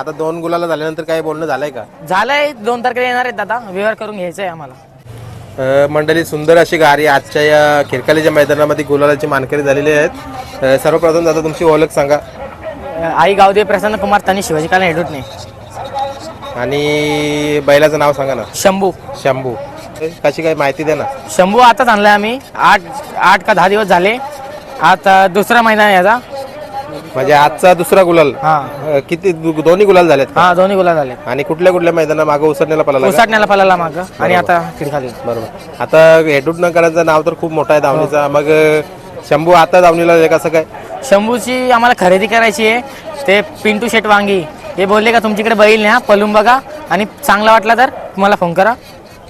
आता 2 गुलाला झाल्यानंतर काही बोलणं झालंय का? झालंय 2 तारखेला येणार आहेत दादा, व्यवहार करून घ्यायचा आहे आम्हाला. मंडळी, सुंदर अशी गाडी आजच्या या खिरकालीच्या मैदानामध्ये गुलालाची मानकरी झालेली आहेत. सर्वप्रथम दादा तुमची ओळख सांगा. आई गावदेव प्रसन्न कुमार तनी शिवाजी काला हेडूटणे. आणि बैलाचं नाव सांगा ना. शंभू. शंभू. कशी काय माहिती द्या ना. शंभू आताच आणलाय आम्ही, 8 का 10 दिवस झाले. आता दुसरा मैदान आहे याचा. म्हणजे आजचा दुसरा गुलाल. किती दोन्ही गुलाल झालेत का? हा, दोन्ही गुलाल झाले. आणि कुठल्या मैदाना मागं उसरण्याला पळाला? उसटण्याला पळाला मागं आणि आता खिडखाली. बरोबर. आता हेडूटनकरांचं नाव तर खूप मोठं आहे धावणीचा. मग शंभू आता धावणीला कसं काय? शंभूची आम्हाला खरेदी करायची आहे. ते पिंटू शेट वांगी हे बोलले का तुमच्याकडे बैल न्या, पळून बघा आणि चांगला वाटला तर तुम्हाला फोन करा,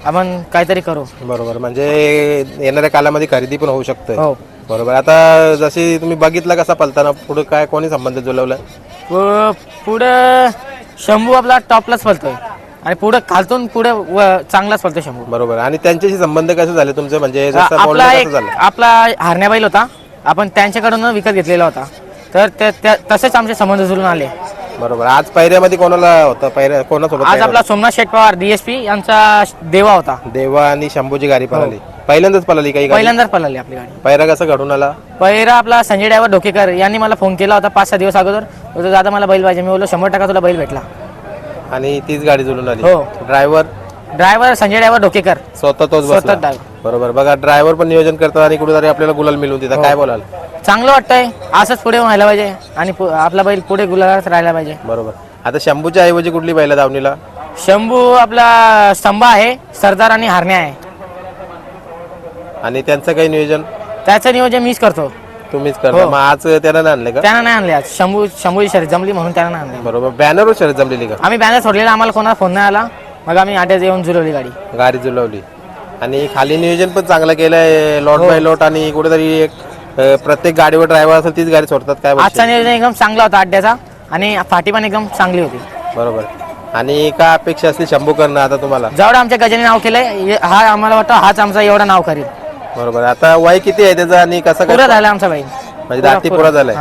आपण काहीतरी करू. बरोबर. म्हणजे येणाऱ्या कालामध्ये खरेदी पण होऊ शकते. हो बरोबर. आता जशी तुम्ही बघितलं कसा पलताना, पुढे काय कोणी संबंध जुळवला? पुढं शंभू आपला टॉपलाच पळतोय आणि पुढे खालतून पुढे चांगलाच पळतोय शंभू. बरोबर. आणि त्यांच्याशी संबंध कसे झाले तुमचे? म्हणजे आपला हरण्या बैल होता, आपण त्यांच्याकडून विकत घेतलेला होता, तर तसेच आमचे संबंध जुळून आले. बरोबर. आज पायऱ्यामध्ये कोणाला होता? पायऱ्या कोणासोबत? आज आपला सोमनाथ शेट पवार डीएसपी यांचा देवा होता. देवा आणि शंभूची गाडी पळाली. पहिल्यांदाच पळाली काही? पहिल्यांदाच पळाली आपली गाडी. पायरा कसा घडून आला? पहिला आपला संजय ड्रायव्हर ढोकेकर यांनी मला फोन केला होता 5-6 दिवस अगोदर. बोलतो दादा मला बैल पाहिजे. मी बोललो 100% तुला बैल भेटला. आणि तीच गाडी जुळून आली. हो. ड्रायव्हर संजय ड्रायव्हर ढोकेकर स्वतः तोच बसला. बरोबर. बघा, ड्रायव्हर पण नियोजन करतात आणि कुठेतरी आपल्याला गुलाल मिळवून देतात. काय बोलाल? चांगलं वाटतंय, असंच पुढे व्हायला पाहिजे आणि आपला बैल पुढे गुलालात राहायला पाहिजे. बरोबर. आता शंभूच्या ऐवजी कुठली बैल धावणीला? शंभू आपला स्तंभ आहे, सरदार आणि हरण्या आहे. आणि त्यांचं काही नियोजन? त्याचं नियोजन मीच करतो. तुम्हीच करता? मग आज त्यांना नाही आणले का? त्यांना नाही आणले आज. शंभूची शर्यत जमली म्हणून त्यांना नाही आणले. बरोबर. बॅनरवर शर्यत जमलेली का? आम्ही बॅनर सोडलेला, आम्हाला कोणाला फोन नाही आला, मग आम्ही आट्यात येऊन जुळवली गाडी जुळवली. आणि खाली नियोजन पण चांगलं केलंय, लॉट बाय लॉट. आणि कुठेतरी एक प्रत्येक गाडीवर ड्रायव्हर असेल तीच गाडी सोडतात. काय आजचा नियोजन एकदम चांगला होता अड्ड्याचा आणि फाटी पण एकदम चांगली होती. बरोबर. आणि काय अपेक्षा असते शंभू करणं आता तुम्हाला? जेवढं आमच्या गजाने नाव केलंय, हा आम्हाला वाटतं हाच आमचा एवढा नाव करेल. बरोबर. आता वय किती आहे त्याचं आणि कसं पुरा झाला आमचा बैल? म्हणजे दाती पुरा झालाय.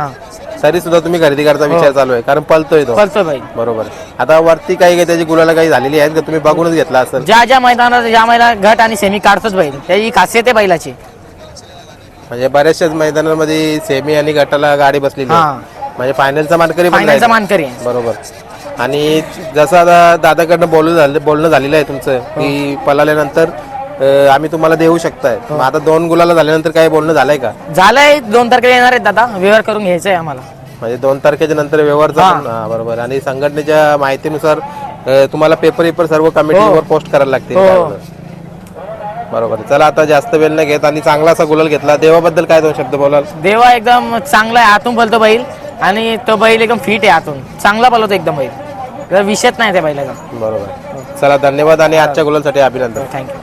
तरी सुद्धा तुम्ही खरेदी करता विचार चालू आहे? कारण पळतोय तो. बैल. बरोबर. आता वरती काही त्याची गुलाला काही झालेली आहेत का? तुम्ही बघूनच घेतला असेल. ज्या मैदानात ज्या मैदानात गट आणि सेमी काढतोच बैल, त्याची खासियत आहे बैलाची. म्हणजे बऱ्याचशाच मैदानामध्ये सेमी आणि गटाला गाडी बसलेली आहे. म्हणजे फायनलचा मानकरी पण फायनलचा मानकरी. बरोबर. आणि जसं आता दादाकडनं बोलणं झालेलं आहे तुमचं की पळाल्यानंतर आम्ही तुम्हाला देऊ शकताय. आता 2 गुलाला झाल्यानंतर काही बोलणं झालंय का? झालंय 2 तारखेला येणार आहेत दादा, व्यवहार करून घ्यायचा आहे आम्हाला. म्हणजे 2 तारखेच्या नंतर व्यवहारचा. बरोबर. आणि संघटनेच्या माहितीनुसार तुम्हाला पेपर सर्व कमिटीवर पोस्ट करायला लागतील. बरोबर. चला, आता जास्त वेळ न घेत आणि चांगला असा गुलाल घेतला. देवाबद्दल काय 2 शब्द बोलाल? देवा एकदम चांगला आहे, आतून बोलतो बैल आणि तो बैल एकदम फिट आहे, आतून चांगला बोलतो एकदम बैल, विषयच नाही त्या बैलाचा. बरोबर. चला, धन्यवाद आणि आजच्या गुलालसाठी अभिनंदन. थँक्यू.